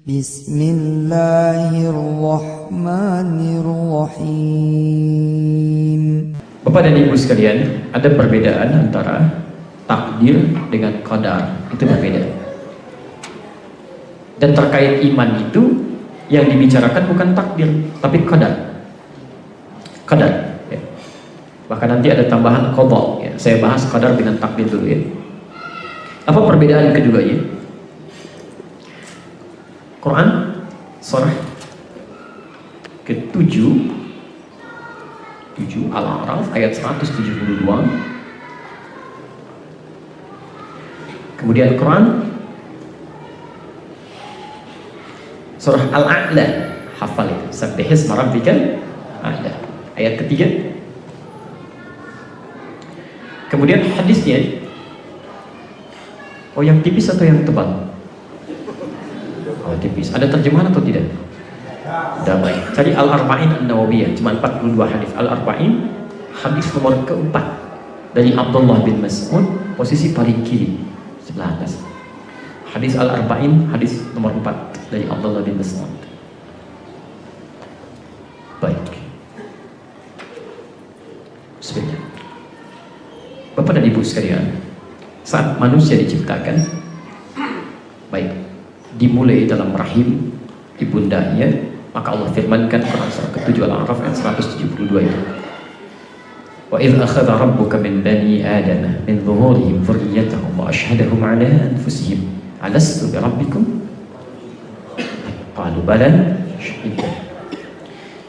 Bismillahirrahmanirrahim. Bapak dan Ibu sekalian, ada perbedaan antara takdir dengan qadar. Itu berbeda. Dan terkait iman itu, yang dibicarakan bukan takdir, tapi qadar. Qadar. Ya. Bahkan nanti ada tambahan qadha. Ya. Saya bahas qadar dengan takdir dulu ya. Apa perbedaan keduanya? Quran surah ke-7 Al-A'raf ayat 172. Kemudian Quran surah Al-A'la, hafal itu, Sabbihisma rabbikal a'la, ayat ketiga. Kemudian hadisnya, oh yang tipis atau yang tebal? Oh tipis. Ada terjemahan atau tidak? Damai. Cari Al-Arba'in An-Nawawiyah, cuma 42 hadis. Al-Arba'in, hadis nomor keempat dari Abdullah bin Mas'ud, posisi paling kiri sebelah atas. Hadis Al-Arba'in, hadis nomor 4 dari Abdullah bin Mas'ud. Baik. Bismillah. Bapak dan Ibu sekalian, saat manusia diciptakan, baik, dimulai dalam rahim ibundanya, maka Allah firmankan Quran surah ke-7 Al-A'raf ayat 172 itu. Wa idz akhadha rabbuka min bani adama min dhuhurihim dhurriyyatahum wa ashhadahum 'ala anfusihim alastu bi rabbikum qalu bala syahidna.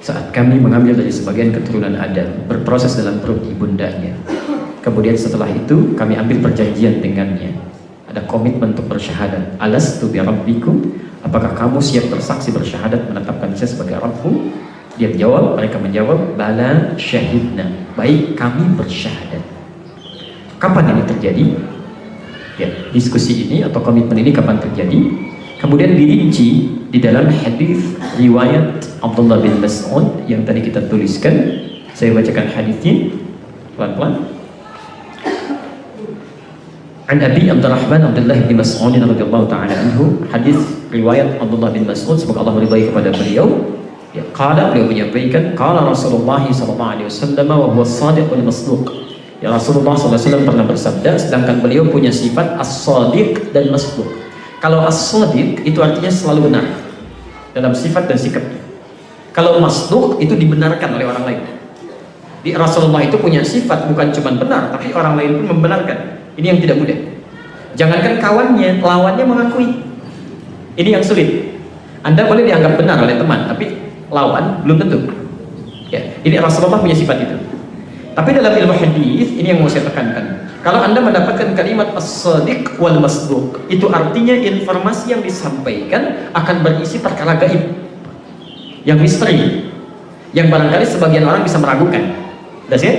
Saat kami mengambil dari sebagian keturunan Adam, berproses dalam perut ibundanya, kemudian setelah itu kami ambil perjanjian dengannya, ada komitmen untuk bersyahadat, alastu bi rabbikum, apakah kamu siap bersaksi bersyahadat menetapkan saya sebagai Rabbmu? Dia menjawab, mereka menjawab, bala syahidna, baik kami bersyahadat. Kapan ini terjadi? Ya, diskusi ini atau komitmen ini kapan terjadi? Kemudian dirinci di dalam hadis riwayat Abdullah bin Mas'ud yang tadi kita tuliskan. Saya bacakan hadisnya pelan-pelan. An Abi Abdurrahman Abdullah bin Mas'ud radhiyallahu ta'ala anhu, hadis riwayat Abdullah bin Mas'ud, semoga Allah meridai kepada beliau. Ya, qala, beliau menyampaikan, qala Rasulullah sallallahu alaihi wasallam wa huwa as-sadiqul masduq. Ya, Rasulullah sallallahu alaihi wasallam pernah bersabda, sedangkan beliau punya sifat as-sadiq dan masduq. Kalau as-sadiq itu artinya selalu benar dalam sifat dan sikapnya. Kalau masduq itu dibenarkan oleh orang lain. Di Rasulullah itu punya sifat bukan cuma benar, tapi orang lain pun membenarkan. Ini yang tidak mudah. Jangankan kawannya, lawannya mengakui. Ini yang sulit. Anda boleh dianggap benar oleh teman, tapi lawan belum tentu. Ya, ini Rasulullah punya sifat itu. Tapi dalam ilmu hadis, ini yang mau saya tekankan. Kalau Anda mendapatkan kalimat as-sadiq wal masduq, itu artinya informasi yang disampaikan akan berisi perkara gaib, yang misteri, yang barangkali sebagian orang bisa meragukan. Sudah ya?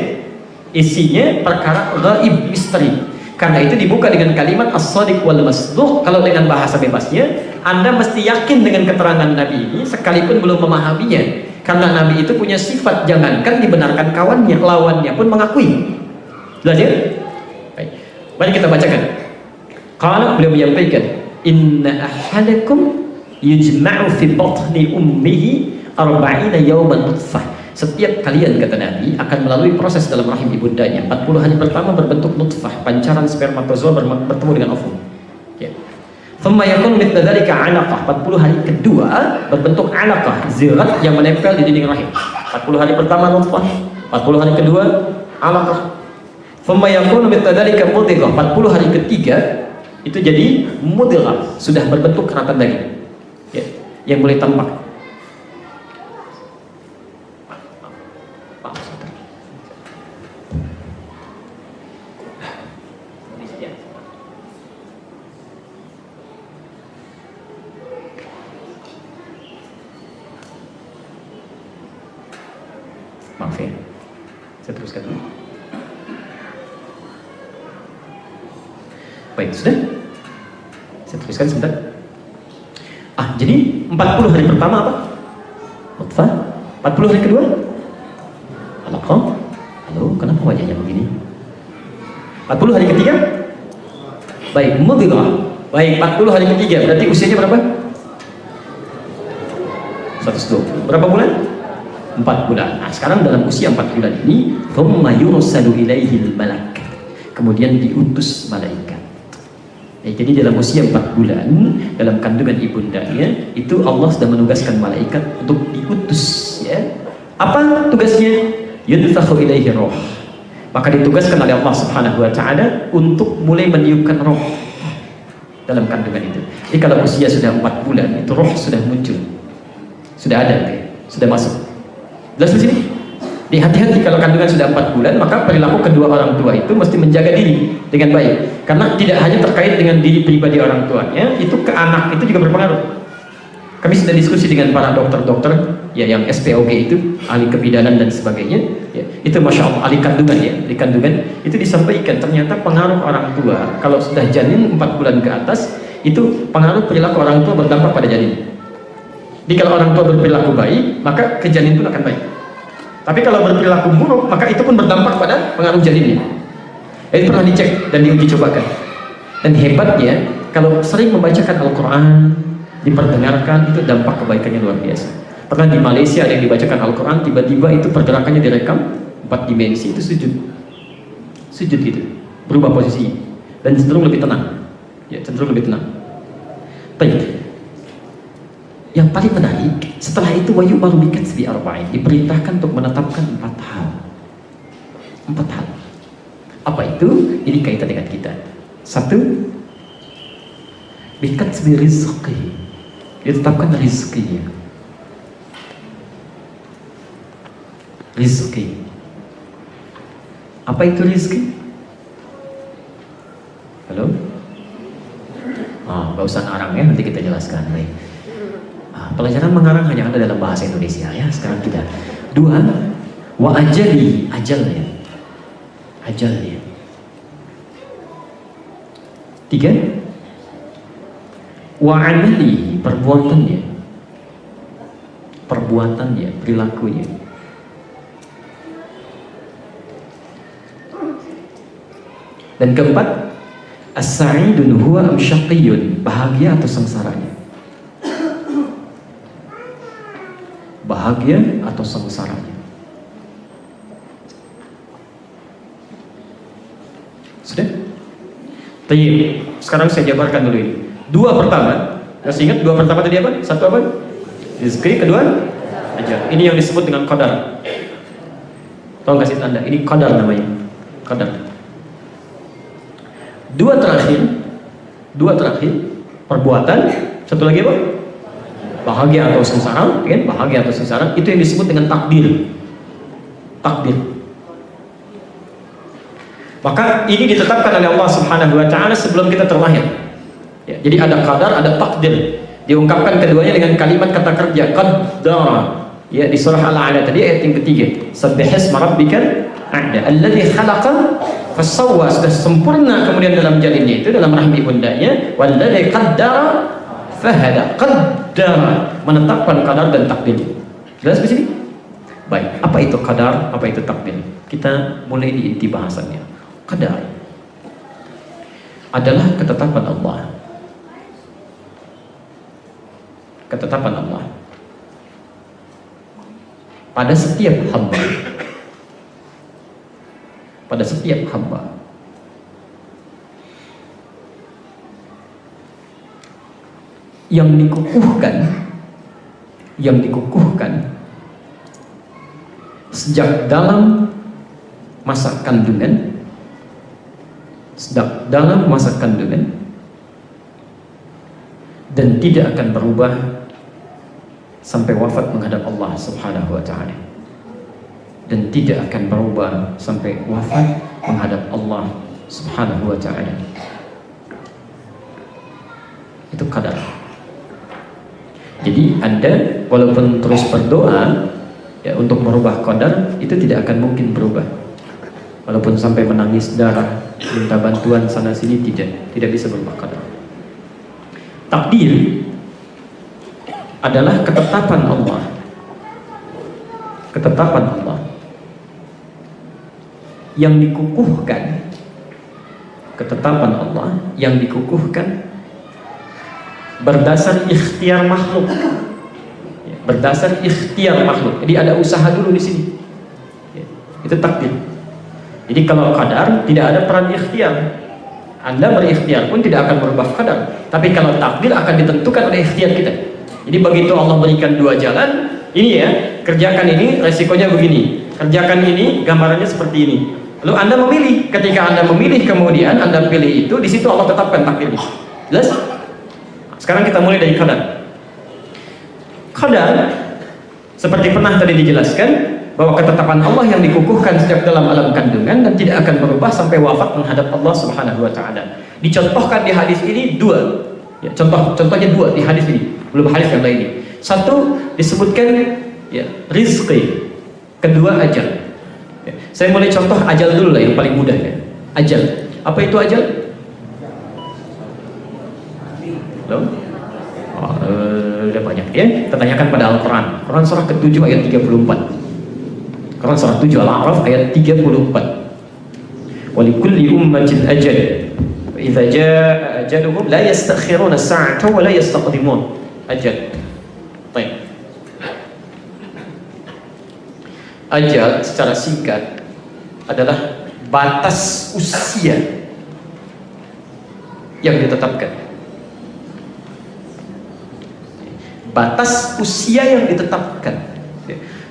Isinya perkara gaib, misteri. Karena itu dibuka dengan kalimat as-sadiq wal masduq. Kalau dengan bahasa bebasnya, Anda mesti yakin dengan keterangan Nabi ini sekalipun belum memahaminya. Karena Nabi itu punya sifat, jangankan dibenarkan kawannya, lawannya pun mengakui. Belajar? Baik. Mari kita bacakan. Qala, beliau menyampaikan, inna ahadakum yujma'u fi batni ummihi 40 yawman nutfah. Setiap kalian, kata Nabi, akan melalui proses dalam rahim ibundanya. 40 hari pertama berbentuk nutfah, pancaran spermatozoa bertemu dengan ovum. Ya. Thumma yakunu mithla dzalika 'alaqah. 40 hari kedua berbentuk 'alaqah, zirat yang menempel di dinding rahim. 40 hari pertama nutfah, 40 hari kedua 'alaqah. Thumma yakunu mithla dzalika mudghah. 40 hari ketiga itu jadi mudghah, sudah berbentuk keratan daging. Ya, yang mulai tampak. Maaf ya, saya teruskan dulu. Baik, sudah? Saya teruskan sebentar. Jadi 40 hari pertama apa? Nutfah. 40 hari kedua? Alaqah. Halo, kenapa wajahnya begini? 40 hari ketiga? Baik, mudghah. Baik, 40 hari ketiga, berarti usianya berapa? 120. Berapa bulan? 4 bulan. Nah, sekarang dalam usia 4 bulan ini, thumma yursalu ilaihil malak. Kemudian diutus malaikat. Jadi dalam usia 4 bulan, dalam kandungan ibundanya, itu Allah sudah menugaskan malaikat untuk diutus. Ya. Apa tugasnya? Yudfakhu ilaihi roh. Maka ditugaskan oleh Allah Subhanahu wa Ta'ala untuk mulai meniupkan roh dalam kandungan itu. Jadi kalau usia sudah 4 bulan, itu roh sudah muncul, sudah ada, sudah masuk. Jelas di sini? Hati-hati kalau kandungan sudah 4 bulan, maka perilaku kedua orang tua itu mesti menjaga diri dengan baik. Karena tidak hanya terkait dengan diri pribadi orang tuanya, itu ke anak itu juga berpengaruh. Kami sudah diskusi dengan para dokter-dokter ya yang SPOG itu, ahli kebidanan dan sebagainya. Ya, itu masya Allah ahli kandungan ya, ahli kandungan itu disampaikan ternyata pengaruh orang tua kalau sudah janin 4 bulan ke atas itu pengaruh perilaku orang tua berdampak pada janin. Jadi kalau orang tua berperilaku baik, maka ke janin pun akan baik. Tapi kalau berperilaku buruk, maka itu pun berdampak pada pengaruh janinnya. Itu pernah dicek dan diuji cobakan. Dan hebatnya, kalau sering membacakan Al-Quran, diperdengarkan, itu dampak kebaikannya luar biasa. Pernah di Malaysia ada yang dibacakan Al-Quran, tiba-tiba itu pergerakannya direkam 4 dimensi, itu sujud gitu, berubah posisi dan cenderung lebih tenang. Ya, cenderung lebih tenang. Baik. Yang paling menarik, setelah itu wayu baru bikatsbi arba'in, diperintahkan untuk menetapkan 4 hal. 4 hal. Apa itu? Ini kaitan dengan kita. 1, bikatsbi rizqi, ditetapkan rizkinya. Rizki. Apa itu rizki? Halo? Gak usah ngarang ya, nanti kita jelaskan. Baik. Pelajaran mengarang hanya ada dalam bahasa Indonesia ya. Sekarang kita 2, wa ajali, ajalnya. 3, wa amali, perbuatannya, perilakunya. Dan keempat, as-sa'idun huwa am syaqiyyun, bahagia atau sengsaranya. Bahagia atau sengsaranya. Sudah? Tayyib. Sekarang saya jabarkan dulu ini. 2 pertama, masih ingat 2 pertama tadi apa? 1 apa? Rizki, kedua ajal. Ini yang disebut dengan qadar. Tolong kasih tanda, ini qadar namanya. Qadar. 2 terakhir, perbuatan, satu lagi apa? Bahagia atau sengsara, kan? Bahagia atau sengsara, itu yang disebut dengan takdir. Maka ini ditetapkan oleh Allah Subhanahu wa Ta'ala sebelum kita terlahir. Ya, jadi ada qadar, ada takdir. Diungkapkan keduanya dengan kalimat kata kerja qaddara. Ya, di surah Al-A'la tadi ayat yang ketiga. Sabbihisma rabbikal a'la alladzi khalaqa fasawwa, sudah sempurna kemudian dalam janinnya itu, dalam rahim ibundanya, walladzi qaddara fahada. Qaddara, menetapkan qadar dan takdir. Jelas di sini? Baik, apa itu qadar, apa itu takdir? Kita mulai di inti bahasannya. Qadar adalah ketetapan Allah. Ketetapan Allah pada setiap hamba. Pada setiap hamba. Yang dikukuhkan sejak dalam masa kandungan, dan tidak akan berubah sampai wafat menghadap Allah Subhanahu wa Ta'ala, dan tidak akan berubah sampai wafat menghadap Allah Subhanahu wa Ta'ala. Itu qadar. Jadi Anda walaupun terus berdoa ya, untuk merubah qadar, itu tidak akan mungkin berubah. Walaupun sampai menangis darah, minta bantuan sana sini, tidak bisa berubah qadar. Takdir adalah ketetapan Allah. Ketetapan Allah yang dikukuhkan. Ketetapan Allah yang dikukuhkan berdasar ikhtiar makhluk. berdasar ikhtiar makhluk. Jadi ada usaha dulu di sini. Ya, itu takdir. Jadi kalau qadar tidak ada peran ikhtiar. Anda berikhtiar pun tidak akan merubah qadar. Tapi kalau takdir akan ditentukan oleh ikhtiar kita. Jadi begitu Allah berikan dua jalan, ini ya, kerjakan ini, resikonya begini. Kerjakan ini, gambarannya seperti ini. Lalu Anda memilih. Ketika Anda memilih kemudian Anda pilih itu, di situ Allah tetapkan takdirnya. Jelas? Sekarang kita mulai dari qadar. Qadar seperti pernah tadi dijelaskan bahwa ketetapan Allah yang dikukuhkan sejak dalam alam kandungan dan tidak akan berubah sampai wafat menghadap Allah Subhanahu wa taala. Dicontohkan di hadis ini dua. Ya, contohnya dua di hadis ini, belum hadis yang lainnya. Satu disebutkan ya, rizqi, kedua ajal. Ya, saya mulai contoh ajal dulu lah yang paling mudah ya. Ajal. Apa itu ajal? Loh? Oh, udah banyak ya. Tertanyakan pada Al-Quran. Quran surah ke-7 ayat 34. Quran surah 7 Al-A'raf ayat 34. Wa likulli ummatin ajal. Wa idza jaa ajaluhum la yastakhiruna sa'atan wa la yastaqdimun. Ajal. Baik. Ajal secara singkat adalah batas usia yang ditetapkan. Batas usia yang ditetapkan.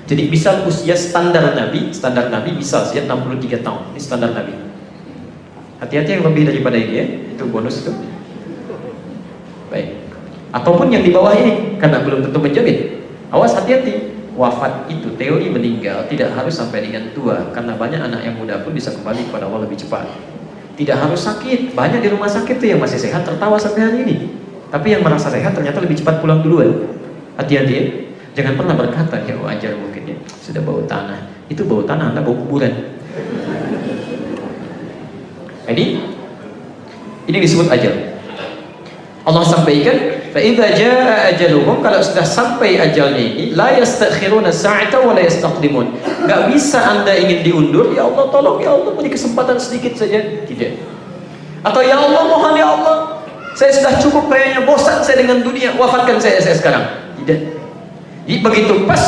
Jadi misal usia standar Nabi bisa usia 63 tahun. Ini standar Nabi. Hati-hati yang lebih daripada ini ya, itu bonus itu. Baik. Ataupun yang di bawah ini karena belum tentu menjamin. Awas hati-hati. Wafat itu teori meninggal tidak harus sampai dengan tua, karena banyak anak yang muda pun bisa kembali kepada Allah lebih cepat. Tidak harus sakit. Banyak di rumah sakit tuh yang masih sehat tertawa sampai hari ini. Tapi yang merasa sehat ternyata lebih cepat pulang duluan. Hati-hati ya. Jangan pernah berkata, ya wajar mungkin ya, sudah bau tanah. Itu bau tanah, Anda bau kuburan. Ini disebut ajal. Allah sampaikan, fa idza jaa ajaluhum, kalau sudah sampai ajalnya ini, la yastakhiruna sa'atan wa la yastaqdimun. Enggak bisa Anda ingin diundur, ya Allah tolong, ya Allah beri kesempatan sedikit saja. Tidak. Atau ya Allah mohon ya Allah, saya sudah cukup kayaknya, bosan saya dengan dunia, wafatkan saya sekarang. Tidak. Jadi begitu pas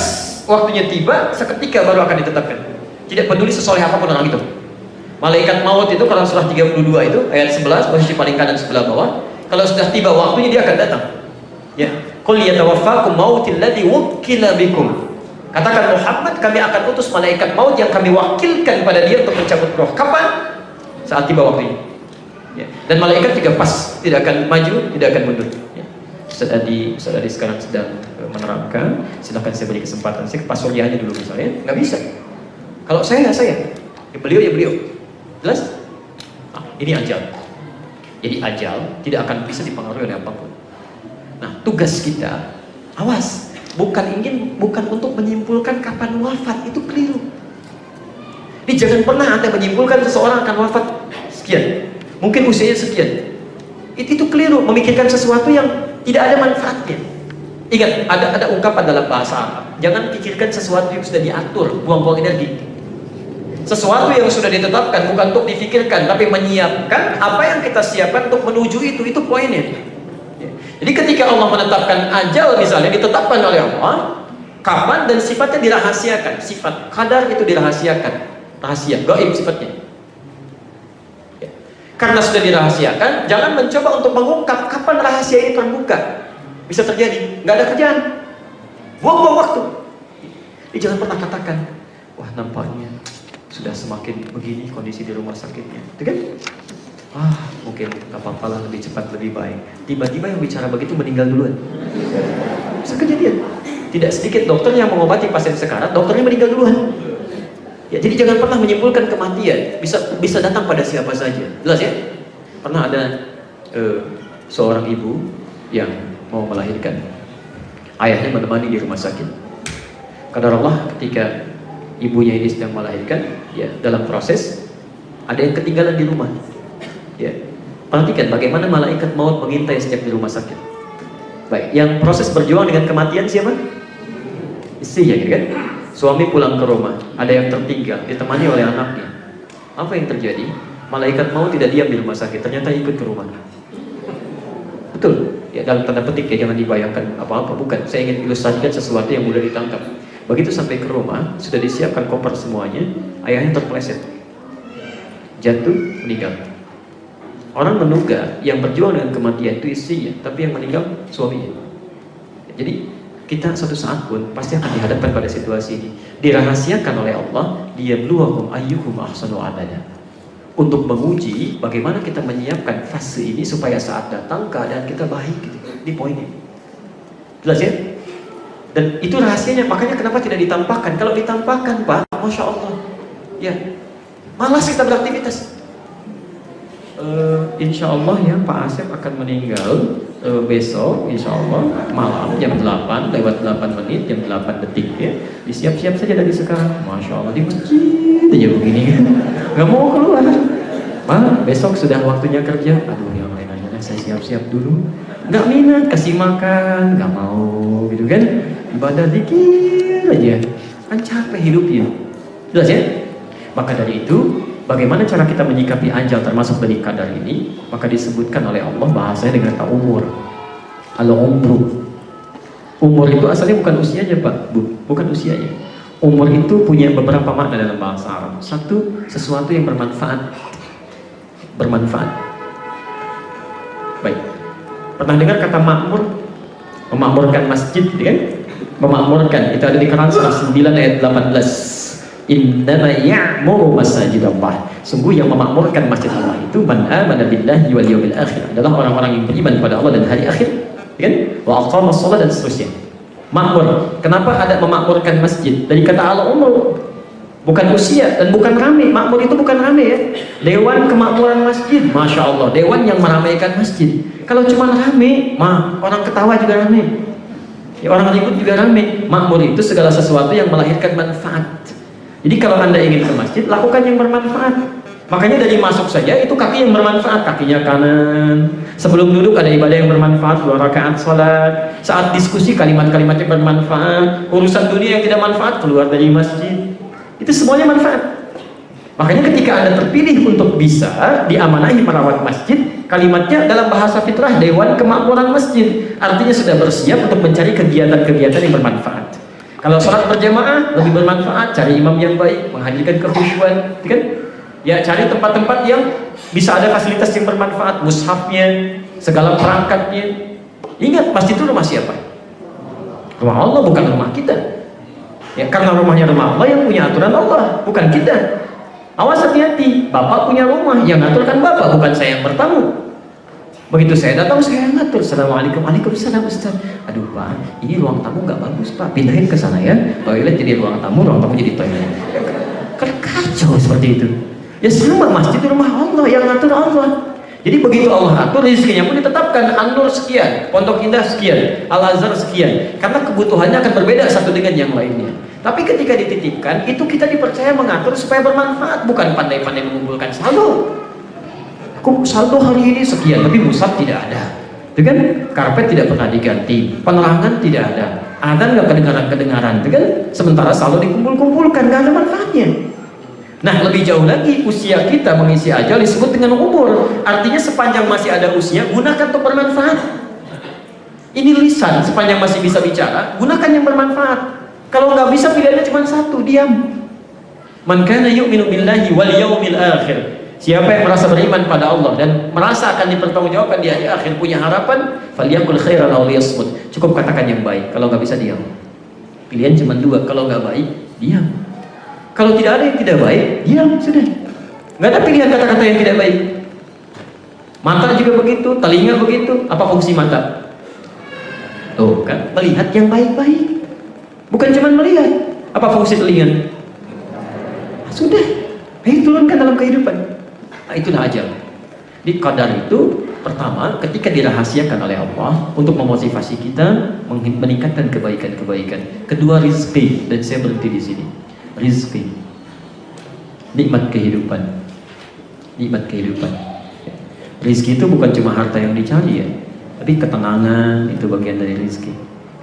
waktunya tiba, seketika baru akan ditetapkan. Tidak peduli sesoleh apapun orang itu. Malaikat maut itu kalau surah 32 itu ayat 11 posisi paling kanan sebelah bawah. Kalau sudah tiba waktunya dia akan datang. Ya, qul yatawaffakum mautil ladzi wukkila bikum. Katakan Muhammad, kami akan utus malaikat maut yang kami wakilkan pada dia untuk mencabut roh. Kapan? Saat tiba waktunya. Ya. Dan malaikat juga pas, tidak akan maju, tidak akan mundur. Ya. Ustaz Adi sekarang sedang menerangkan. Silakan saya beri kesempatan. Saya ke Pak Suryahnya dulu misalnya. Nggak bisa. Kalau saya. Ya beliau. Jelas? Nah, ini ajal. Jadi ajal tidak akan bisa dipengaruhi oleh apapun. Nah, tugas kita, awas, bukan untuk menyimpulkan kapan wafat, itu keliru. Jadi jangan pernah Anda menyimpulkan seseorang akan wafat sekian, mungkin usianya sekian. Itu keliru, memikirkan sesuatu yang tidak ada manfaatnya. Ingat, ada ungkapan dalam bahasa Arab, jangan pikirkan sesuatu yang sudah diatur, buang-buang energi. Sesuatu yang sudah ditetapkan bukan untuk difikirkan, tapi menyiapkan apa yang kita siapkan untuk menuju itu poinnya. Jadi ketika Allah menetapkan ajal misalnya, ditetapkan oleh Allah kapan dan sifatnya dirahasiakan. Sifat qadar itu dirahasiakan, rahasia, gaib sifatnya. Karena sudah dirahasiakan, jangan mencoba untuk mengungkap kapan rahasia ini terbuka. Bisa terjadi, nggak ada kerjaan, buang-buang waktu. Jadi jangan pernah katakan, wah nampaknya sudah semakin begini kondisi di rumah sakitnya, itu kan? Mungkin nggak apa-apa lah, lebih cepat lebih baik. Tiba-tiba yang bicara begitu meninggal duluan. Bisa kejadian. Tidak sedikit dokter yang mengobati pasien sekarat, dokternya meninggal duluan. Ya, jadi jangan pernah menyimpulkan kematian. Bisa datang pada siapa saja. Jelas ya? Pernah ada seorang ibu yang mau melahirkan. Ayahnya menemani di rumah sakit. Qadar Allah ketika ibunya ini sedang melahirkan, ya dalam proses ada yang ketinggalan di rumah. Ya, perhatikan bagaimana malaikat maut mengintai setiap di rumah sakit. Baik, yang proses berjuang dengan kematian siapa? Istrinya, kan? Suami pulang ke rumah, ada yang tertinggal, ditemani oleh anaknya. Apa yang terjadi? Malaikat maut tidak diam di rumah sakit, ternyata ikut ke rumah. Betul. Ya dalam tanda petik ya, jangan dibayangkan apa-apa, bukan. Saya ingin ilustrasikan sesuatu yang mudah ditangkap. Begitu sampai ke rumah, sudah disiapkan koper semuanya, ayahnya terpeleset, jatuh, meninggal. Orang menduga yang berjuang dengan kematian itu istrinya, tapi yang meninggal suaminya. Jadi kita suatu saat pun pasti akan dihadapkan pada situasi ini. Dirahasiakan oleh Allah, liyabluwakum ayyukum ahsanu amala. Untuk menguji bagaimana kita menyiapkan fase ini supaya saat datang keadaan kita baik gitu. Di poin ini. Jelas ya? Dan itu rahasianya, makanya kenapa tidak ditampakkan? Kalau ditampakkan, Pak, Masya Allah, ya malas kita beraktivitas. Insya Allah ya, Pak Asep akan meninggal besok, Insya Allah malam jam 8 lewat 8 menit, jam 8 detik ya. Disiap-siap saja dari sekarang. Masya Allah, di masjid aja begini kan. Gak mau keluar. Pak, besok sudah waktunya kerja. Aduh, yang lain aja saya siap-siap dulu. Gak minat, kasih makan, gak mau gitu kan. Ibadah dikit aja, kan capek hidupnya. Jelas ya? Maka dari itu, bagaimana cara kita menyikapi ajal termasuk dari kadar ini? Maka disebutkan oleh Allah bahasanya dengan kata umur. Al-umru. Umur itu asalnya bukan usianya, Pak, bukan usianya. Umur itu punya beberapa makna dalam bahasa Arab. Satu, sesuatu yang bermanfaat. Bermanfaat. Baik. Pernah dengar kata makmur? Memakmurkan masjid, kan? Memakmurkan. Itu ada di Quran surah 9 ayat 18. Innama ya'muru masajid Allah. Sungguh yang memakmurkan masjid Allah itu man amana billahi wal yawmil akhir, adalah orang-orang yang beriman pada Allah dan hari akhir, kan? Wa aqamas shalah dan seterusnya. Makmur. Kenapa ada memakmurkan masjid? Dari kata al-umur. Bukan usia dan bukan rame. Makmur itu bukan rame ya. Dewan kemakmuran masjid, Masya Allah, dewan yang meramaikan masjid. Kalau cuma rame, orang ketawa juga rame. Ya, orang ribut juga rame. Makmur itu segala sesuatu yang melahirkan manfaat. Jadi kalau Anda ingin ke masjid, lakukan yang bermanfaat. Makanya dari masuk saja itu kaki yang bermanfaat, kakinya kanan. Sebelum duduk ada ibadah yang bermanfaat, 2 rakaat sholat. Saat diskusi kalimat-kalimatnya bermanfaat. Urusan dunia yang tidak manfaat keluar dari masjid. Itu semuanya manfaat. Makanya ketika Anda terpilih untuk bisa diamanahi merawat masjid, kalimatnya dalam bahasa fitrah Dewan Kemakmuran Masjid. Artinya sudah bersiap untuk mencari kegiatan-kegiatan yang bermanfaat. Kalau sholat berjamaah lebih bermanfaat, cari imam yang baik, menghadirkan kekhusyuan, kan? Ya, cari tempat-tempat yang bisa ada fasilitas yang bermanfaat, mushafnya, segala perangkatnya. Ingat, masjid itu rumah siapa? Rumah Allah, bukan rumah kita. Ya, karena rumahnya rumah Allah, yang punya aturan Allah, bukan kita. Awas hati-hati, Bapak punya rumah, yang ngaturkan Bapak, bukan saya yang bertamu. Begitu saya datang, saya yang ngatur. Assalamualaikum, waalaikumsalam Ustaz. Aduh Pak, ini ruang tamu nggak bagus Pak, pindahin ke sana ya. Toilet jadi ruang tamu jadi toilet. Kan kacau seperti itu. Ya sama, masjid rumah Allah, yang ngatur Allah. Jadi begitu Allah atur, rezekinya pun ditetapkan. An-Nur sekian, Pondok Indah sekian, Al-Azhar sekian. Karena kebutuhannya akan berbeda satu dengan yang lainnya. Tapi ketika dititipkan, itu kita dipercaya mengatur supaya bermanfaat, bukan pandai-pandai mengumpulkan saldo. Aku saldo hari ini sekian, tapi musab tidak ada. Itu kan, karpet tidak pernah diganti, penerangan tidak ada, adzan nggak kedengaran-kedengaran, itu kan. Sementara saldo dikumpul-kumpulkan, nggak ada manfaatnya. Nah, lebih jauh lagi, usia kita mengisi ajal disebut dengan umur. Artinya sepanjang masih ada usia, gunakan untuk bermanfaat. Ini lisan, sepanjang masih bisa bicara, gunakan yang bermanfaat. Kalau nggak bisa, pilihannya cuma satu, diam. Man kana yu'minu billahi wal yawmil akhir. Siapa yang merasa beriman pada Allah dan merasa akan dipertanggungjawabkan di hari akhir, punya harapan, falyaqul khairan aw liyasmut. Cukup katakan yang baik. Kalau nggak bisa, diam. Pilihan cuma 2. Kalau nggak baik, diam. Kalau tidak ada yang tidak baik, diam, sudah. Nggak ada pilihan kata-kata yang tidak baik. Mata juga begitu, telinga begitu. Apa fungsi mata? Tuh kan, melihat yang baik-baik. Bukan cuma melihat. Apa fungsi telinga? Sudah, ayo turunkan dalam kehidupan. Nah, itulah ajal. Di qadar itu, pertama, ketika dirahasiakan oleh Allah untuk memotivasi kita meningkatkan kebaikan-kebaikan. Kedua, rizki, dan saya berhenti di sini. Rizki, nikmat kehidupan. Nikmat kehidupan. Rizki itu bukan cuma harta yang dicari ya, tapi ketenangan itu bagian dari rizki,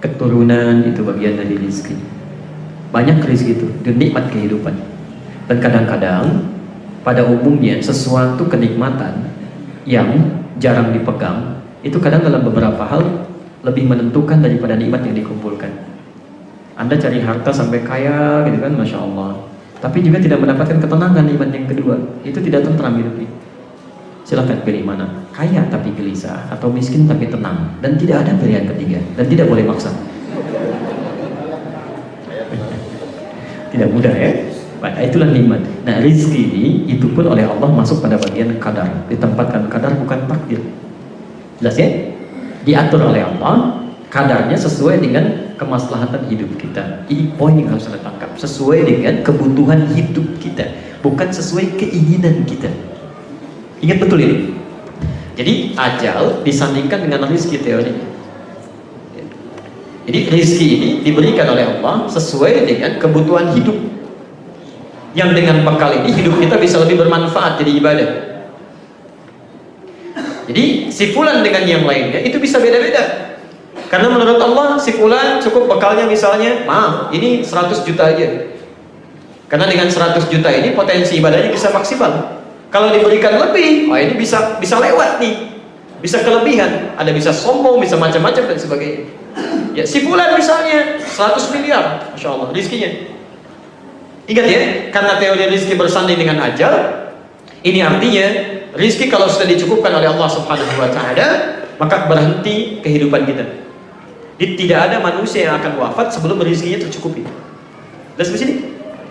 keturunan itu bagian dari rizki. Banyak rizki itu, dan nikmat kehidupan. Dan kadang-kadang pada umumnya sesuatu kenikmatan yang jarang dipegang itu kadang dalam beberapa hal lebih menentukan daripada nikmat yang dikumpulkan. Anda cari harta sampai kaya gitu kan, Masya Allah, tapi juga tidak mendapatkan ketenangan. Nikmat yang kedua itu tidak tentram hidupnya. Silahkan pilih mana, kaya tapi gelisah atau miskin tapi tenang, dan tidak ada pilihan ketiga, dan tidak boleh maksa. Tidak mudah ya. Nah, itulah nikmat. Nah, rizki ini itu pun oleh Allah masuk pada bagian kadar. Ditempatkan kadar bukan takdir. Jelas ya? Diatur oleh Allah, kadarnya sesuai dengan kemaslahatan hidup kita. Ini poin yang harus Anda tangkap. Sesuai dengan kebutuhan hidup kita, bukan sesuai keinginan kita. Ingat betul ini. Jadi ajal disandingkan dengan rizki teorinya. Jadi rizki ini diberikan oleh Allah sesuai dengan kebutuhan hidup. Yang dengan bekal ini hidup kita bisa lebih bermanfaat jadi ibadah. Jadi si fulan dengan yang lainnya itu bisa beda-beda. Karena menurut Allah si fulan cukup bekalnya misalnya, maaf, ini 100 juta aja. Karena dengan 100 juta ini potensi ibadahnya bisa maksimal. Kalau diberikan lebih, ini bisa lewat nih. Bisa kelebihan, ada bisa sombong, bisa macam-macam dan sebagainya. Ya, si fulan misalnya 100 miliar, Masya Allah, rizkinya. Ingat ya, karena teori rizki bersanding dengan ajal, ini artinya rizki kalau sudah dicukupkan oleh Allah Subhanahu wa Ta'ala, maka berhenti kehidupan kita. Tidak ada manusia yang akan wafat sebelum rizkinya tercukupi. Lihat di sini,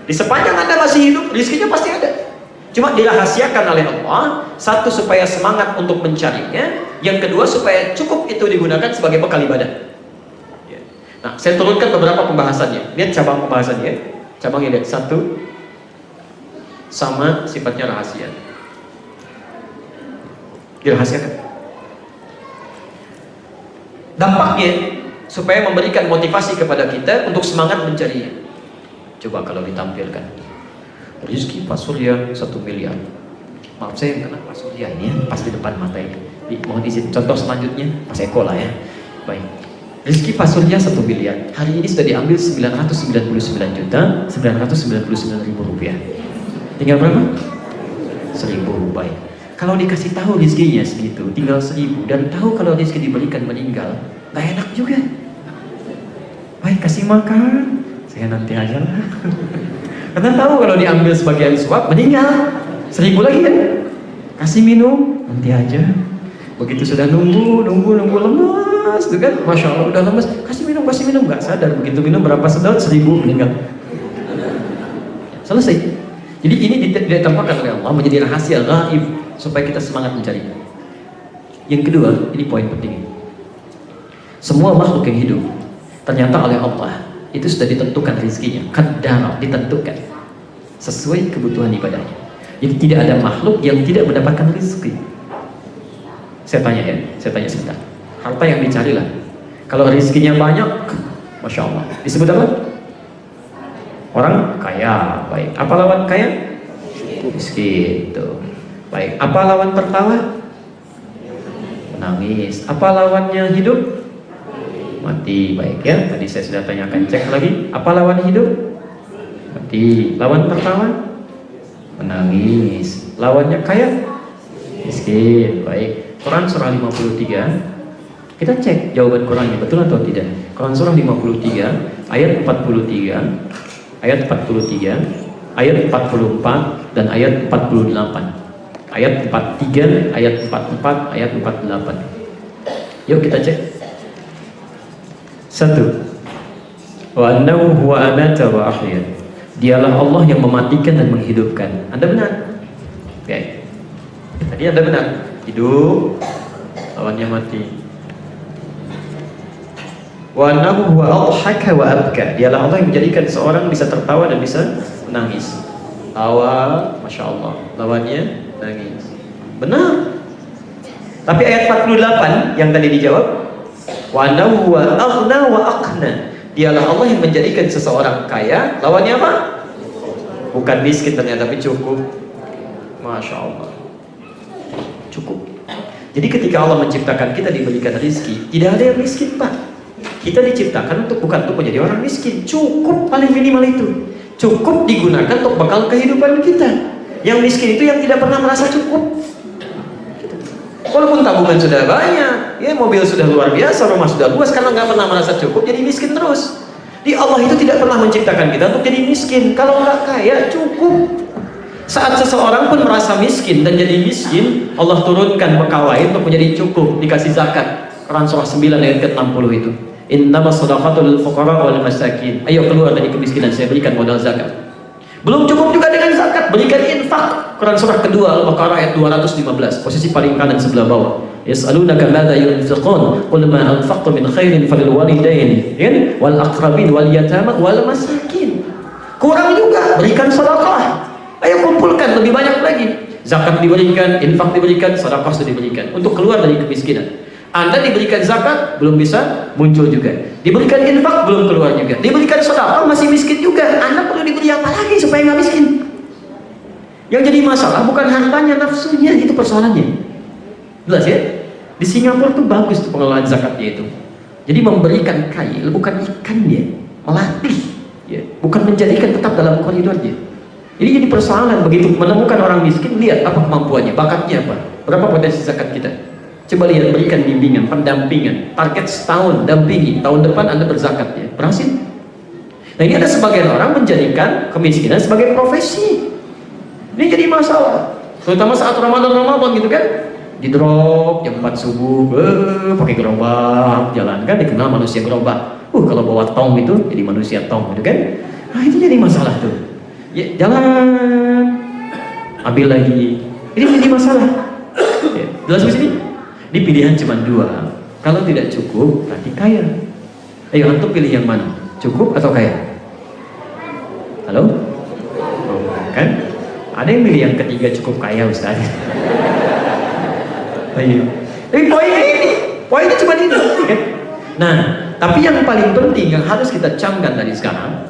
di sepanjang Anda masih hidup, rizkinya pasti ada. Cuma dirahasiakan oleh Allah, satu supaya semangat untuk mencarinya, yang kedua supaya cukup itu digunakan sebagai bekal ibadah. Nah, saya turunkan beberapa pembahasannya. Lihat cabang pembahasannya. Cabangnya lihat, satu, sama sifatnya rahasia. Dirahasiakan. Dampaknya supaya memberikan motivasi kepada kita untuk semangat mencarinya. Coba kalau ditampilkan rizki Pak Surya 1 miliar. Maaf saya yang kena Pak Surya ini ya, pas di depan mata ini. Mohon izin contoh selanjutnya Mas Eko lah ya. Baik, rizki Pak Surya 1 miliar. Hari ini sudah diambil 999.999.000 rupiah. Tinggal berapa? 1.000. Baik, kalau dikasih tahu rizkinya segitu, tinggal 1.000, dan tahu kalau rizki diberikan meninggal, gak enak juga. Baik, kasih makan, saya nanti aja lah. Karena tahu kalau diambil sebagian suap meninggal, 1.000 lagi kan? Kasih minum, nanti aja. Begitu sudah nunggu lemas, tuh kan? Masya Allah udah lemas, kasih minum, nggak sadar. Begitu minum berapa sedot, 1.000 meninggal. Selesai. Jadi ini ditempatkan oleh Allah menjadi rahasia gaib supaya kita semangat mencari. Yang kedua, ini poin penting. Semua makhluk yang hidup ternyata oleh Allah itu sudah ditentukan rezekinya, kadar ditentukan sesuai kebutuhan ibadahnya. Jadi tidak ada makhluk yang tidak mendapatkan rezeki. Saya tanya sebentar. Harta yang dicari lah. Kalau rezekinya banyak, Masya Allah, disebut apa? Orang kaya. Baik. Apa lawan kaya? Miskin. Tuh. Baik. Apa lawan tertawa? Menangis. Apa lawannya hidup? Mati. Baik ya, tadi saya sudah tanyakan, cek lagi. Apa lawan hidup? Mati. Lawan tertawa? Menangis. Lawannya kaya? Miskin. Baik. Quran surah 53. Kita cek jawaban Qurannya betul atau tidak. Quran surah 53 ayat 43, ayat 43, ayat 44 dan ayat 48. Ayat 43, ayat 44, ayat 48. Yuk kita cek. 1. Wa annahu huwa amata wa ahya. Dialah Allah yang mematikan dan menghidupkan. Anda benar? Oke. Tadi Anda benar. Hidup, lawannya mati. Wa annahu huwa adhaka wa abka. Dialah Allah yang menjadikan seorang bisa tertawa dan bisa menangis. Tawa, Masya Allah, lawannya nangis. Benar. Tapi ayat 48 yang tadi dijawab, wa annahu huwa aghna wa aqna. Dialah Allah yang menjadikan seseorang kaya, lawannya apa? Bukan miskin ternyata, tapi cukup. Masya Allah, cukup. Jadi ketika Allah menciptakan kita diberikan rizki, tidak ada yang miskin Pak. Kita diciptakan bukan untuk menjadi orang miskin. Cukup, paling minimal itu. Cukup digunakan untuk bekal kehidupan kita. Yang miskin itu yang tidak pernah merasa cukup. Walaupun tabungan sudah banyak, ya mobil sudah luar biasa, rumah sudah luas, karena nggak pernah merasa cukup, jadi miskin terus. Di Allah itu tidak pernah menciptakan kita untuk jadi miskin. Kalau nggak kaya, cukup. Saat seseorang pun merasa miskin dan jadi miskin, Allah turunkan bekal lain untuk menjadi cukup, dikasih zakat. Quran surah 9 ayat ke-60 itu. Innamas shadaqatul fuqara wal masakin. Ayo keluar dari kemiskinan, saya berikan modal zakat. Belum cukup juga dengan zakat, berikan infak. Quran surah kedua Al-Baqarah ayat 215, posisi paling kanan sebelah bawah. Yas'alunaka madza yunfiqun qul ma anfaqtum min khairin falil walidain wal aqrabin wal yatama wal masakin. Kurang juga, berikan sedekah. Ayo kumpulkan lebih banyak lagi. Zakat diberikan, infak diberikan, sedekah sudah diberikan untuk keluar dari kemiskinan. Anda diberikan zakat, belum bisa muncul juga. Diberikan infak, belum keluar juga. Diberikan sedekah, masih miskin juga. Anda perlu diberi apa lagi supaya nggak miskin? Yang jadi masalah bukan hartanya, nafsunya, itu persoalannya. Jelas ya? Di Singapura tuh bagus tuh pengelolaan zakatnya itu. Jadi memberikan kail bukan ikannya, melatih, ya, bukan menjadikan tetap dalam koridornya. Jadi persoalan begitu menemukan orang miskin, lihat apa kemampuannya, bakatnya apa, berapa potensi zakat kita. Coba lihat, berikan bimbingan, pendampingan, target setahun, dampingi, tahun depan Anda berzakat ya, berhasil. Nah ini ada sebagian orang menjadikan kemiskinan sebagai profesi. Ini jadi masalah, terutama saat Ramadan gitu kan, di drop jam 4 subuh, pakai gerobak, jalan kan, dikenal manusia gerobak. Kalau bawa tong itu jadi manusia tong gitu kan. Nah itu jadi masalah tuh. Ya, jalan, ambil lagi, ini jadi masalah. Ya, jelas di sini. Di pilihan cuma dua. Kalau tidak cukup, berarti kaya. Ayo antum pilih yang mana? Cukup atau kaya? Halo? Oh, kan? Ada yang pilih yang ketiga, cukup kaya Ustaz. Ayo. Tapi poinnya cuma ini. Kan? Nah, tapi yang paling penting yang harus kita camkan dari sekarang,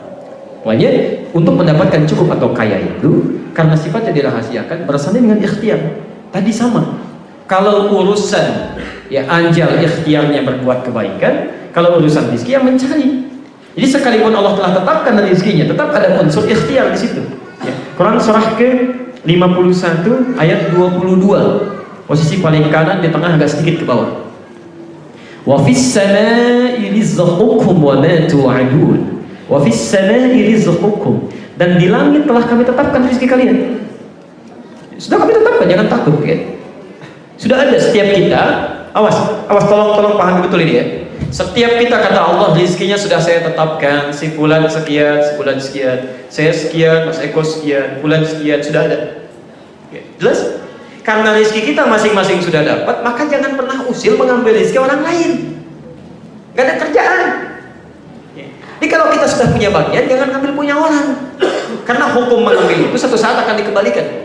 pokoknya untuk mendapatkan cukup atau kaya itu, karena sifatnya dirahasiakan, berasalnya dengan ikhtiar. Tadi sama. Kalau urusan ya anjal ikhtiarnya berbuat kebaikan, kalau urusan rezeki yang mencari. Jadi sekalipun Allah telah tetapkan rezekinya, tetap ada unsur ikhtiar di situ. Ya. Quran surah ke-51 ayat 22. Posisi paling kanan di tengah agak sedikit ke bawah. Wa fis samaa'i rizqukum wa ma tu'adun. Wa fis samaa'i rizqukum. Dan di langit telah kami tetapkan rezeki kalian. Sudah kami tetapkan, jangan takut ya. Sudah ada setiap kita, awas tolong pahami betul ini ya. Setiap kita kata Allah, rezekinya sudah saya tetapkan, si fulan sekian, sebulan sekian, saya sekian, Mas Eko sekian, bulan sekian, sudah ada. Ya, jelas? Karena rezeki kita masing-masing sudah dapat, maka jangan pernah usil mengambil rezeki orang lain. Gak ada kerjaan. Ya. Jadi kalau kita sudah punya bagian, jangan ambil punya orang. Karena hukum mengambil itu suatu saat akan dikembalikan.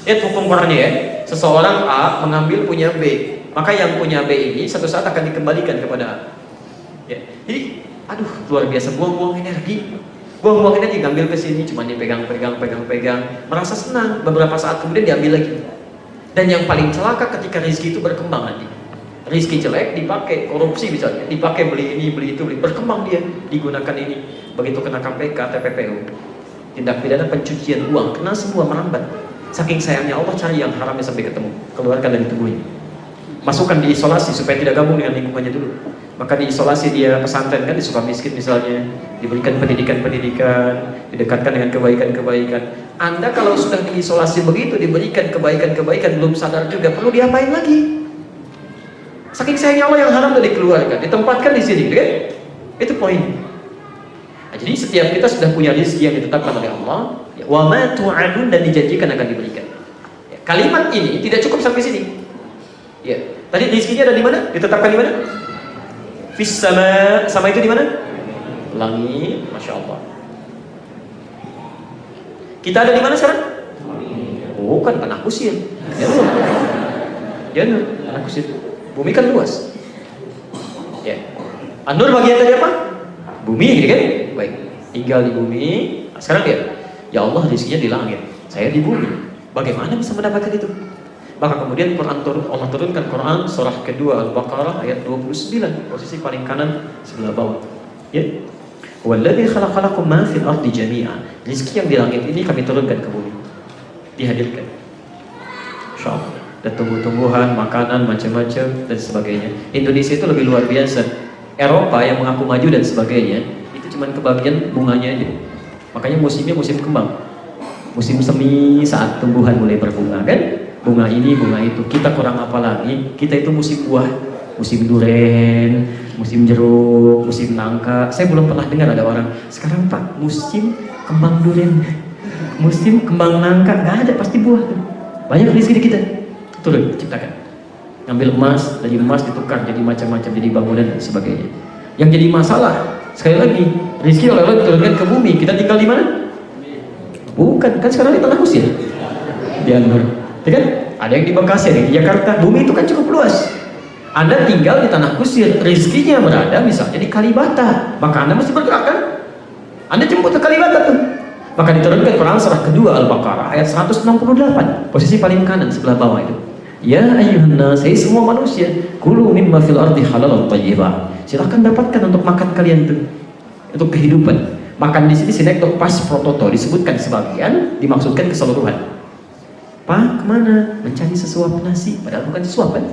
Lihat hukum Qurannya ya. Seseorang A mengambil punya B, maka yang punya B ini suatu saat akan dikembalikan kepada A. Ya. Jadi, aduh, luar biasa, buang-buang energi, ngambil ke sini, cuma dipegang, merasa senang. Beberapa saat kemudian diambil lagi. Dan yang paling celaka ketika rezeki itu berkembang nanti. Rezeki jelek dipakai korupsi misalnya, dipakai beli ini, beli itu, berkembang dia, digunakan ini. Begitu kena KPK, TPPU, tindak pidana pencucian uang, kena semua, merambat. Saking sayangnya Allah cari yang haramnya sampai ketemu, keluarkan dari tubuhnya, masukkan di isolasi supaya tidak gabung dengan lingkungannya dulu. Maka di isolasi dia pesantren kan, di Sukamiskin misalnya, diberikan pendidikan, didekatkan dengan kebaikan. Anda kalau sudah diisolasi begitu, diberikan kebaikan, belum sadar juga, perlu diapain lagi? Saking sayangnya Allah yang haram sudah dikeluarkan, ditempatkan di sini, kan? Itu poin. Nah, jadi setiap kita sudah punya rezeki yang ditetapkan oleh Allah. Wa ma tu'adun, dan dijanjikan akan diberikan. Ya, kalimat ini tidak cukup sampai sini. Ya, tadi rezekinya ada di mana? Ditetapkan di mana? Fis sama, sama itu di mana? Langit, masya Allah. Kita ada di mana sekarang? Oh, kan tanah kusir. Ya, tanah kusir. Bumi kan luas. Ya. An-Nur bagian tadi apa? Bumi, kan? Baik. Tinggal di bumi. Nah, sekarang lihat. Ya Allah, rezekinya di langit, saya di bumi. Bagaimana bisa mendapatkan itu? Maka kemudian Allah turunkan Quran surah kedua Al-Baqarah ayat 29, posisi paling kanan sebelah bawah. Ya. Walladzi khalaqalakum ma fil ardi jami'a. Rezeki yang di langit ini kami turunkan ke bumi. Dihadirkan. Insyaallah. ada tumbuh-tumbuhan, makanan, macam-macam dan sebagainya. Indonesia itu lebih luar biasa. Eropa yang mengaku maju dan sebagainya, itu cuma kebagian bunganya aja. Makanya musimnya musim kembang, musim semi saat tumbuhan mulai berbunga kan, bunga ini, bunga itu. Kita kurang apa lagi? Kita itu musim buah, musim duren, musim jeruk, musim nangka. Saya belum pernah dengar ada orang sekarang Pak musim kembang duren, musim kembang nangka, nggak ada, pasti buah. Banyak rezeki kita turun ciptakan, ngambil emas, dari emas ditukar jadi macam-macam, jadi bangunan dan sebagainya. Yang jadi masalah sekali lagi, rezeki oleh Allah diturunkan ke bumi, kita tinggal di mana? Bukan, kan sekarang di tanah kusir, di Anur, ya kan? Ada yang di Bekasi, ada yang di Jakarta. Bumi itu kan cukup luas. Anda tinggal di tanah kusir, rezekinya berada misalnya di Kalibata, maka Anda mesti bergerak kan? Anda jemput ke Kalibata tuh. Maka diturunkan Quran surah kedua Al-Baqarah ayat 168, posisi paling kanan sebelah bawah itu. Ya ayyuhan nas, hai semua manusia, kulu mimma fil ardi halalan thayyibah. Silakan dapatkan untuk makan kalian tuh, untuk kehidupan. Makan di sini sinektok pas prototo disebutkan sebagian, dimaksudkan keseluruhan. Pak kemana? Mencari sesuap nasi, padahal bukan sesuap kan?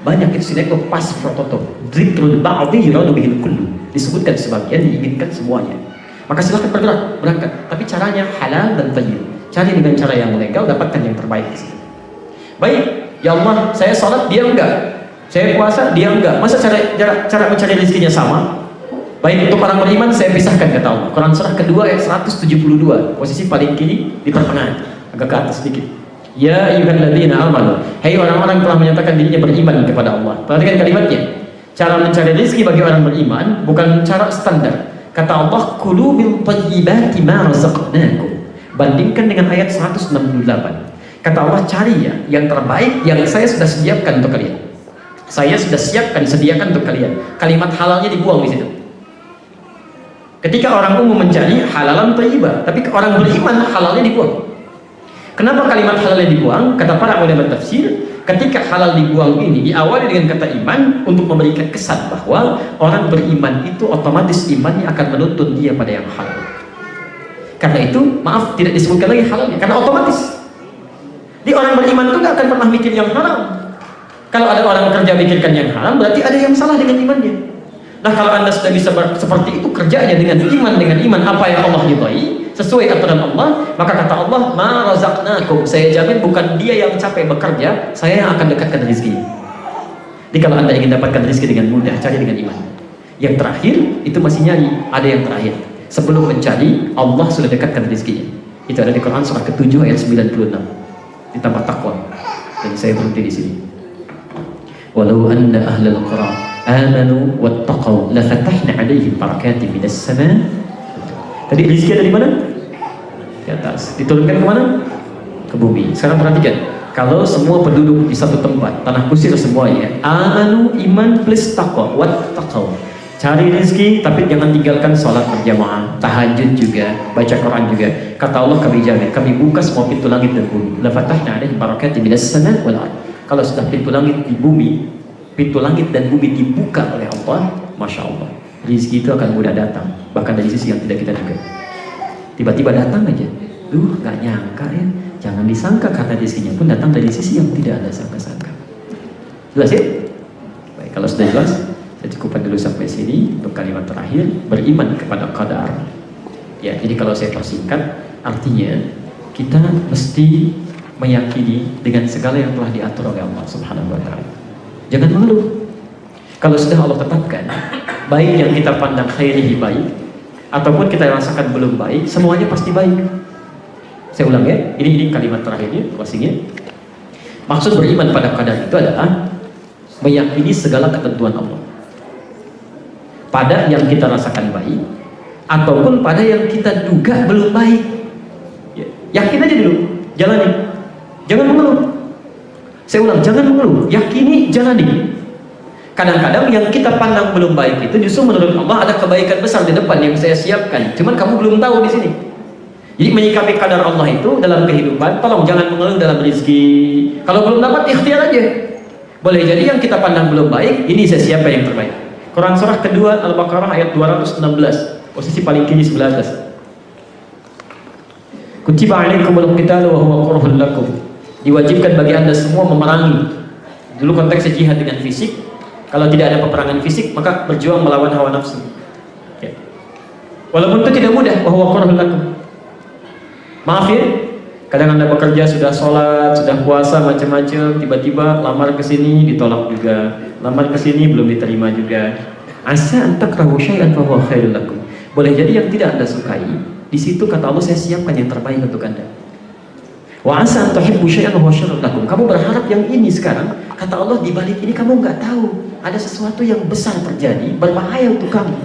Banyak itu sinektok pas prototo. Dzikrul ba'di yuradu bihil kullu. Disebutkan sebagian, diinginkan semuanya. Maka silakan bergerak, berangkat. Tapi caranya halal dan thayyib. Cari dengan cara yang legal, dapatkan yang terbaik di situ. Baik, ya Allah, saya sholat, dia enggak. Saya puasa, dia enggak. Masa cara mencari rezekinya sama? Baik, untuk orang beriman saya pisahkan kata Allah. Quran surah kedua ayat 172, posisi paling kiri di pertengahan, agak ke atas sedikit. Ya ayyuhalladzina amanu, hai orang-orang telah menyatakan dirinya beriman kepada Allah. Perhatikan kalimatnya. Cara mencari rezeki bagi orang beriman bukan cara standar. Kata Allah, kulu min thayyibati ma razaqnakum. Bandingkan dengan ayat 168. Kata Allah, cari ya yang terbaik yang saya sudah sediakan untuk kalian. Saya sudah sediakan untuk kalian. Kalimat halalnya dibuang di situ. Ketika orang umum mencari halalan thayyibah, tapi orang beriman halalnya dibuang. Kenapa kalimat halalnya dibuang? Kata para ulama tafsir, ketika halal dibuang ini diawali dengan kata iman untuk memberikan kesan bahwa orang beriman itu otomatis imannya akan menuntun dia pada yang halal. Karena itu, maaf, tidak disebutkan lagi halalnya, karena otomatis. Di orang beriman itu nggak akan pernah mikir yang haram. Kalau ada orang kerja mikirkan yang haram, berarti ada yang salah dengan imannya. Nah, kalau Anda sudah bisa seperti itu kerjanya dengan iman apa yang Allah ridhai, sesuai aturan Allah, maka kata Allah, ma razaqnakum, saya jamin bukan dia yang capek bekerja, saya yang akan dekatkan rezeki. Jadi kalau Anda ingin dapatkan rezeki dengan mudah, cari dengan iman. Yang terakhir itu masih nyari, ada yang terakhir. Sebelum mencari, Allah sudah dekatkan rezekinya. Itu ada di Quran surah ke-7 ayat 96. Ditambah takwa. Dan saya berhenti di sini. Walau anna ahlal qura amanu wattaqau lafatahna 'alaihim barakatin minas sama'. Tadi rezeki ada di mana? Di atas. Diturunkan ke mana? Ke bumi. Sekarang perhatikan, kalau semua penduduk di satu tempat, tanah kusir semuanya, amanu, iman plus taqwa, wattaqau. Cari rezeki, tapi jangan tinggalkan sholat berjamaah, tahajud juga, baca Quran juga. Kata Allah, kami jamin, kami buka semua pintu langit dan bumi. Lafatahna 'alaihim barakatin minas sama' wal ardh. Kalau sudah pintu langit di bumi, pintu langit dan bumi dibuka oleh Allah, masya Allah, rezeki itu akan mudah datang, bahkan dari sisi yang tidak kita duga. Tiba-tiba datang aja, nggak nyangka ya. Jangan disangka karena rezekinya pun datang dari sisi yang tidak Anda sangka-sangka. Jelas ya? Baik, kalau sudah jelas, saya cukupkan dulu sampai sini untuk kalimat terakhir, beriman kepada qadar. Ya, jadi kalau saya persingkat, artinya kita mesti meyakini dengan segala yang telah diatur oleh Allah Subhanahu wa taala. Jangan mengeluh. Kalau sudah Allah tetapkan, baik yang kita pandang khairihi baik ataupun kita rasakan belum baik, semuanya pasti baik. Saya ulang ya, ini kalimat terakhirnya, closingnya. Maksud beriman pada qadar itu adalah meyakini segala ketentuan Allah. Pada yang kita rasakan baik ataupun pada yang kita duga belum baik. Yakin aja dulu, jalani. Jangan mengeluh. Saya ulang, jangan mengeluh, yakini, jalani. Kadang-kadang yang kita pandang belum baik itu justru menurut Allah ada kebaikan besar di depan yang saya siapkan. Cuman kamu belum tahu di sini. Jadi menyikapi kadar Allah itu dalam kehidupan, tolong jangan mengeluh dalam rezeki. Kalau belum dapat, ikhtiar aja. Boleh jadi yang kita pandang belum baik, ini saya siapkan yang terbaik. Quran surah kedua Al-Baqarah ayat 216, posisi paling kiri sebelah atas. Kutiba alaikumul qitalu wa huwa kurhun lakum Diwajibkan bagi Anda semua memerangi. Dulu konteksnya jihad dengan fisik. Kalau tidak ada peperangan fisik, maka berjuang melawan hawa nafsu. Ya. Walaupun itu tidak mudah, bahwa kurhul lakum. Maaf ya, kadang Anda bekerja sudah sholat, sudah puasa macam-macam, tiba-tiba lamar ke sini ditolak juga, lamar ke sini belum diterima juga. Asa an takrahu syai'an fa huwa khairul lakum. Boleh jadi yang tidak Anda sukai, di situ kata Allah saya siapkan yang terbaik untuk Anda. Wa asa an tuhibbu syai'an wa huwa syarrun lakum. Kamu berharap yang ini sekarang, kata Allah di balik ini kamu nggak tahu ada sesuatu yang besar terjadi, berbahaya untuk kamu.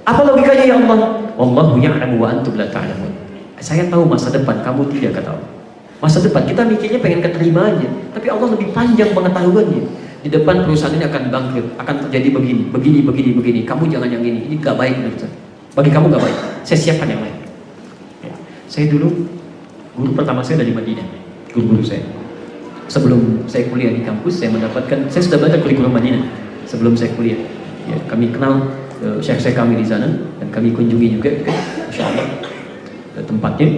Apa logikanya ya Allah? Wallahu ya'lamu wa antum la ta'lamun. Saya tahu masa depan, kamu tidak, kata Allah. Masa depan kita mikirnya pengen keterima aja, tapi Allah lebih panjang pengetahuannya. Di depan perusahaan ini akan bangkrut, akan terjadi begini. Kamu jangan yang ini nggak baik menurut saya. Bagi kamu nggak baik. Saya siapkan yang lain. Ya. Saya dulu guru pertama saya dari Madinah, guru-guru saya. Sebelum saya kuliah di kampus, saya sudah belajar kurikulum Madinah sebelum saya kuliah. Ya, kami kenal syekh kami di sana dan kami kunjungi juga, Masya Allah, tempatnya.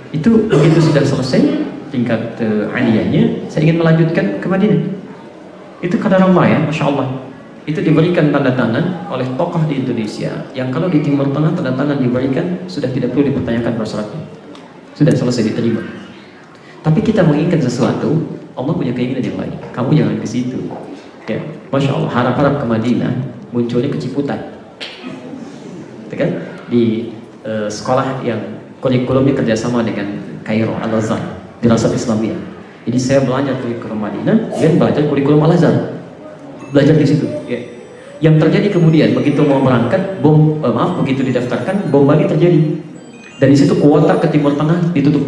Itu begitu sudah selesai tingkat aliyahnya, saya ingin melanjutkan ke Madinah. Itu kadar Allah ya, Masya Allah. Itu diberikan tanda tangan oleh tokoh di Indonesia yang kalau di Timur Tengah tanda tangan diberikan sudah tidak perlu dipertanyakan prasyaratnya. Sudah selesai diterima. Tapi kita menginginkan sesuatu, Allah punya keinginan yang lain. Kamu jangan ke situ. Ya, Masya Allah, harap-harap ke Madinah, munculnya ke Ciputat. Kan? Di sekolah yang kurikulumnya kerjasama dengan Kairo, Al-Azhar, Dirasat Islamiyah. Jadi saya belajar kurikulum Madinah dan belajar kurikulum Al-Azhar. Belajar di situ. Ya. Yang terjadi kemudian begitu mau berangkat, begitu didaftarkan, bom lagi terjadi. Dan di situ kuota ke Timur Tengah ditutup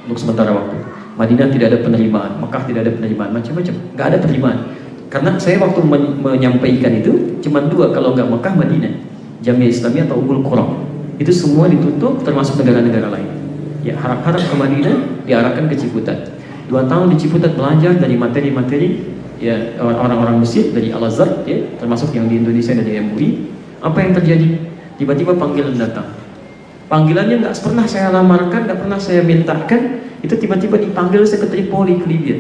untuk sementara waktu. Madinah tidak ada penerimaan, Mekah tidak ada penerimaan, macam-macam, nggak ada penerimaan. Karena saya waktu menyampaikan itu cuma dua, kalau nggak Mekah, Madinah, Jamiah Islamiyah atau Ummul Qura. Itu semua ditutup, termasuk negara-negara lain. Ya, harap-harap ke Madinah, diarahkan ke Ciputat. 2 tahun di Ciputat belajar dari materi-materi ya orang-orang Mesir, dari Al-Azhar, ya, termasuk yang di Indonesia dari MUI. Apa yang terjadi? Tiba-tiba panggilan datang. Panggilannya nggak pernah saya lamarkan, nggak pernah saya mintakan. Itu tiba-tiba dipanggil saya ke Tripoli, ke Libya.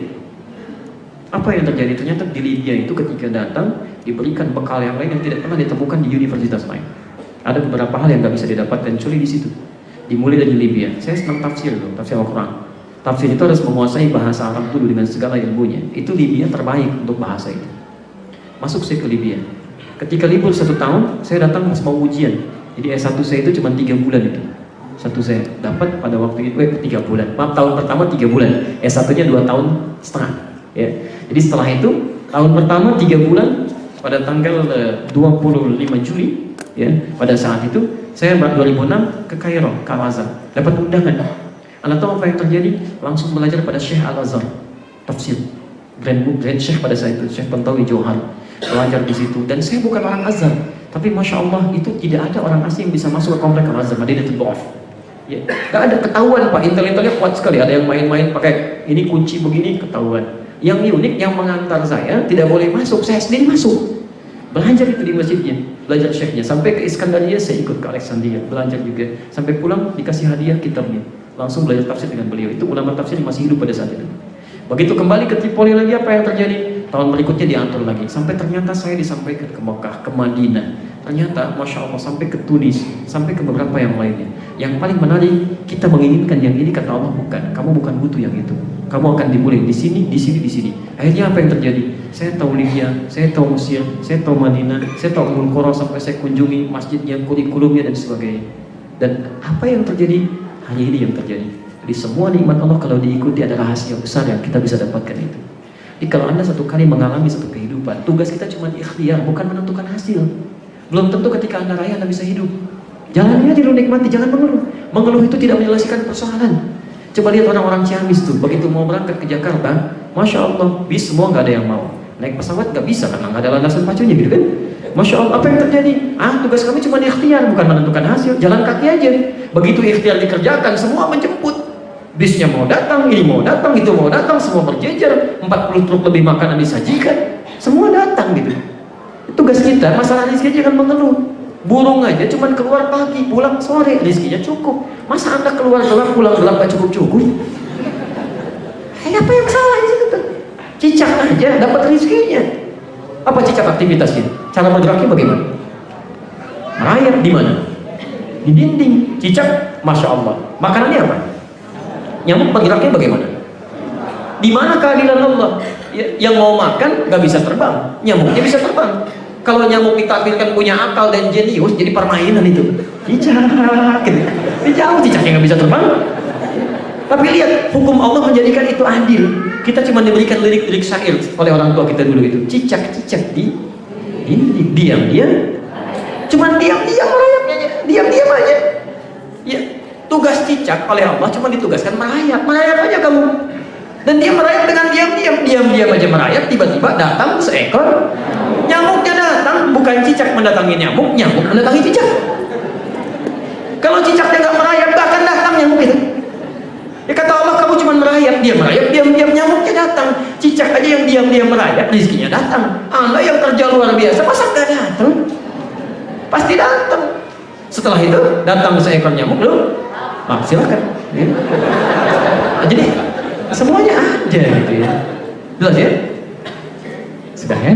Apa yang terjadi? Ternyata di Libya itu ketika datang diberikan bekal yang lain yang tidak pernah ditemukan di universitas lain. Ada beberapa hal yang nggak bisa didapatkan kecuali di situ. Dimulai dari Libya. Saya senang tafsir loh, tafsir Al-Quran. Tafsir itu harus menguasai bahasa Arab dulu dengan segala ilmunya. Itu Libya terbaik untuk bahasa itu. Masuk saya ke Libya. Ketika libur 1 tahun, saya datang pas mau ujian. Jadi S1 saya itu cuma 3 bulan itu. Satu saya dapat pada waktu itu 3 bulan. Maaf, tahun pertama 3 bulan. S1-nya 2 tahun setengah. Ya. Jadi setelah itu tahun pertama 3 bulan pada tanggal 25 Juli. Ya, pada saat itu saya 2006 ke Kairo, ke Al-Azhar, dapat undangan. Anda tahu apa yang terjadi? Langsung belajar pada Syekh Al-Azhar, tafsir, Grand Syekh pada saat itu, Syekh Tantawi Johar, belajar di situ. Dan saya bukan orang Azhar, tapi Masya Allah itu tidak ada orang asing yang bisa masuk ke komplek Al-Azhar, Madinatul Ba'af. Ya, gak ada ketahuan Pak, intel-intelnya kuat sekali. Ada yang main-main pakai ini kunci begini, ketahuan. Yang unik, yang mengantar saya tidak boleh masuk, saya sendiri masuk. Belajar itu di masjidnya, belajar syekhnya. Sampai ke Iskandaria saya ikut ke Alexandria, belajar juga. Sampai pulang dikasih hadiah kitabnya. Langsung belajar tafsir dengan beliau. Itu ulama tafsir masih hidup pada saat itu. Begitu kembali ke Tripoli lagi, apa yang terjadi? Tahun berikutnya diatur lagi. Sampai ternyata saya disampaikan ke Mekah, ke Madinah. Ternyata Masya Allah sampai ke Tunis, sampai ke beberapa yang lainnya. Yang paling menarik, kita menginginkan yang ini, kata Allah bukan. Kamu bukan butuh yang itu. Kamu akan dimulai di sini, di sini, di sini. Akhirnya apa yang terjadi? Saya tahu Libya, saya tahu Mesir, saya tahu Madinah, saya tahu Ummul Qura, sampai saya kunjungi masjidnya, kurikulumnya dan sebagainya. Dan apa yang terjadi? Hanya ini yang terjadi. Jadi semua nikmat Allah kalau diikuti ada rahasia besar yang kita bisa dapatkan itu. Jadi kalau Anda satu kali mengalami satu kehidupan, tugas kita cuma ikhtiar, bukan menentukan hasil. Belum tentu ketika Anda raya Anda bisa hidup. Jalannya dulu nikmati, jangan mengeluh. Mengeluh itu tidak menyelesaikan persoalan. Coba lihat orang-orang Ciamis tuh, begitu mau berangkat ke Jakarta, Masya Allah, bis semua nggak ada yang mau. Naik pesawat nggak bisa karena nggak ada landasan pacunya gitu kan. Masya Allah, apa yang terjadi? Tugas kami cuma ikhtiar, bukan menentukan hasil. Jalan kaki aja. Begitu ikhtiar dikerjakan, semua menjemput. Bisnya mau datang, ini mau datang, itu mau datang, semua berjejer. 40 truk lebih makanan disajikan, semua datang gitu. Tugas kita, masalah rezeki jangan mengeluh. Burung aja cuman keluar pagi, pulang sore, rezekinya cukup. Masa Anda keluar gelap, pulang gelap gak cukup-cukup? Ya Apa yang salah di situ tuh? Cicak aja dapat rezekinya. Apa cicak aktivitasnya? Cara bergeraknya bagaimana? Merayap di mana? Di dinding. Cicak, masya Allah. Makanannya apa? Nyamuk bergeraknya bagaimana? Di mana keadilan Allah? Yang mau makan nggak bisa terbang, nyamuknya bisa terbang. Kalau nyamuk ditakdirkan punya akal dan jenius, jadi permainan itu. Cicak, gitu. Jauh cicaknya nggak bisa terbang. Tapi lihat, hukum Allah menjadikan itu adil. Kita cuma diberikan lirik-lirik syair oleh orang tua kita dulu itu. Cicak-cicak di diam-diam. Cuma diam-diam merayapnya, diam-diam aja. Ya, tugas cicak oleh Allah cuma ditugaskan merayap aja kamu. Dan dia merayap dengan diam-diam aja merayap. Tiba-tiba datang seekor nyamuknya datang, bukan cicak mendatangi nyamuk, nyamuk mendatangi cicak. Kalau cicaknya nggak merayap, nggak akan datang nyamuk itu. Ya kata Allah, kamu cuma merayap, diam-diam, nyamuknya datang. Cicak aja yang diam-diam merayap, rezekinya datang. Anda yang kerja luar biasa, masa nggak datang? Pasti datang. Setelah itu datang seekor nyamuk, loh, silakan. Ya. Jadi semuanya ada gitu ya. Jelas ya? Sudah ya?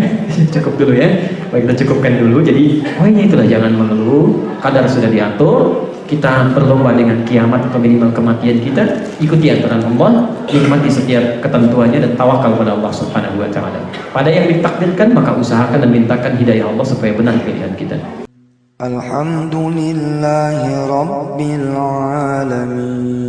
Cukup dulu ya. Baik, kita cukupkan dulu. Jadi poinnya itulah, jangan mengeluh. Kadar sudah diatur. Kita berlomba dengan kiamat atau minimal kematian kita. Ikuti aturan Allah, nikmati setiap ketentuannya dan tawakal pada Allah Subhanahu wa taala. Pada yang ditakdirkan maka usahakan dan mintakan hidayah Allah supaya benar pilihan kita. Alhamdulillahi Rabbil Alamin.